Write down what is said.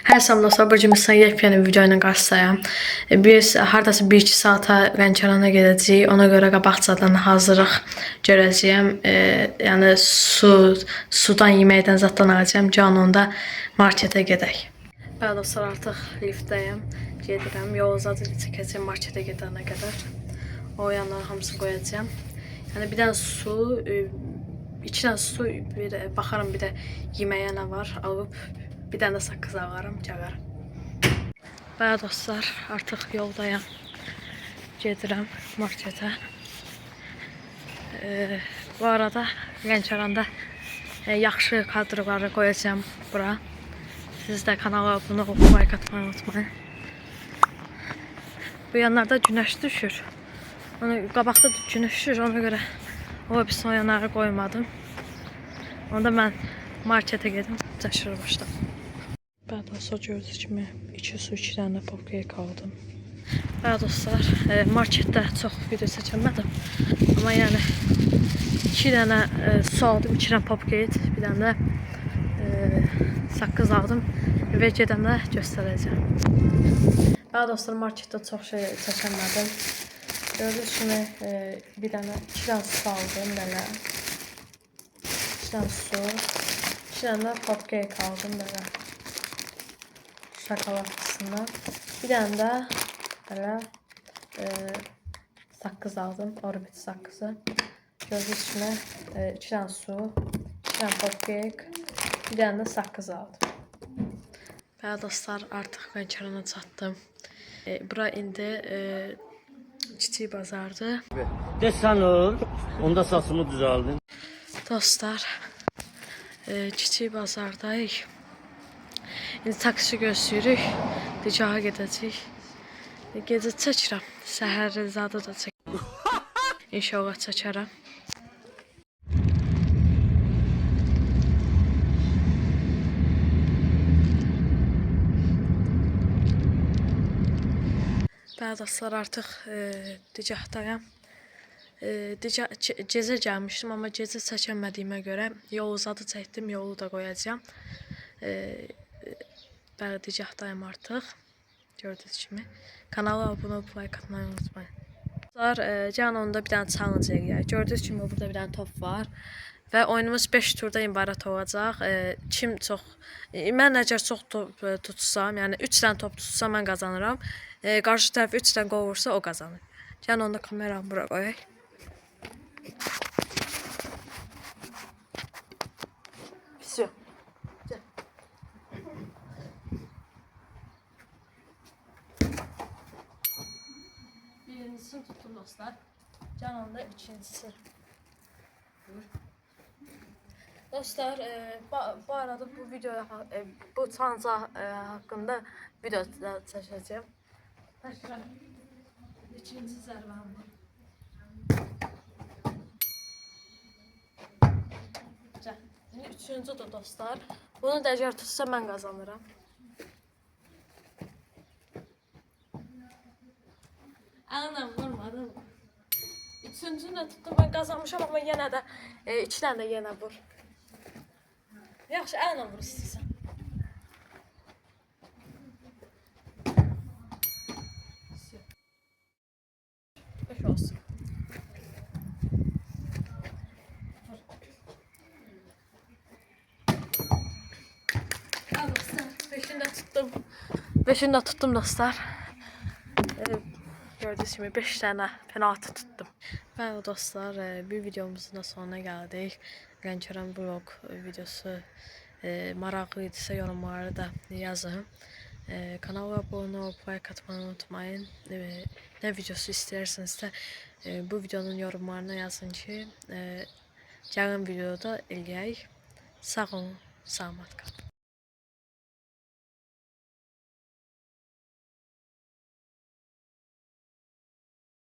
Hər saat sonra bacımızdan yepyeni bir video ilə qarşısayam. Biz hardasa 1-2 saata Lənkərana gedəcəyik. Ona görə qabaqcadan hazırlıq görəcəyəm. Yəni sudan, yeməkdən zaddan alacağam. Canonda marketə gedək. Bəli dostlar, artıq liftdəyəm. Gedirəm. Yol uzadı çəkəcəm marketə gedənə qədər. O yanları hamısını qoyacağam. Yəni bir dənə su, 2 dənə su, baxaram bir də yeməyə nə var alıb. Bir dənə də saqqız alaram, gələrəm. Bəli dostlar, artıq yoldayam. Gedirəm marketə. Bu arada Lənkəranda yaxşı kadrları qoyacağam bura. Siz də kanala abunə olub like atmayı unutmayın. Bu yanlarda günəş düşür. Qabaqda günəş düşür, ona görə o bir son yanları qoymadım. Onda mən marketə gedim, çəşirə başladım. Bəli dostlar, gördüyünüz kimi 2 su, 2 dənə popkeyk aldım. Bəli dostlar, marketdə çox video çəkmədim. Amma yəni 2 dənə su aldım, 2 dənə popkeyk, bir dənə də saqqız aldım və gedəndə göstərəcəm. Bəli dostlar, marketdə çox şey çəkmədim. Gördüyünüz kimi bir dənə 2 dənə su aldım belə. 2 dənə su, 2 dənə popkeyk aldım belə. Şokoladlısından. Bir dənə də belə saqqız aldım, Orbit saqqızı. Gördüyünüz kimi 2 dənə su, 2 dənə popkeyk, bir dənə də saqqız aldım. Bəli dostlar, artıq Lənkərana çatdım. Bura indi kiçik bazardır. Desən ol, onda saçımı düzəldin. Dostlar, kiçik bazardayıq. İndi taksi gözləyirik. Dicaha gedəcəyik. Gecə çəkirəm. Səhər zadı da çəkirəm. İnşallah çəkərəm. Bəli dostlar, artıq dicahdayam. Gecə gəlmişdim, amma gecə çəkəmədiyimə görə yol uzadı çəkdim, yolu da qoyacağam. Bəli, dicahdayım artıq. Gördüyünüz kimi. Kanala abunə olub like atmayı unutmayın. Dostlar, Canonda bir dənə challenge eləyək. Gördüyünüz kimi burada bir dənə top var. Və oyunumuz 5 turda ibarət olacaq. Kim çox... Mən əgər çox top tutsam, yəni 3 dənə top tutsam mən qazanıram. Qarşı tərəf 3 dənə qol vursa o qazanır. Canonda kameramı bura qoyaq. Все. Birincisini tuttum dostlar. Canonda ikincisi. Dostlar, bu arada bu videoya, bu challenge haqqında video çəkəcəm. Təkrar ikinci zərbəm var. Şimdi üçüncüdür dostlar. Bunu da əgər tutsa mən qazanıram. Əlinlə vurmadım. Üçüncünü də tuttum, mən qazanmışam, amma yenə də 2 dənə də yenə vur. Yaxşı, əlinlə vur istəyirsən. Beş olsun. Beşini də tuttum dostlar. Gördüyünüz kimi 5 dənə penaltı tuttum. Bəli dostlar, bir videomuzun da sonuna gəldik. Lənkəran vlog videosu maraqlıydısa yorumları da yazın. Kanala abunə olub like atmayı unutmayın. Nə videosu istəyirsinizsə bu videonun yorumlarına yazın ki gələn videoda eləyək. Sağ olun, salamat qalın.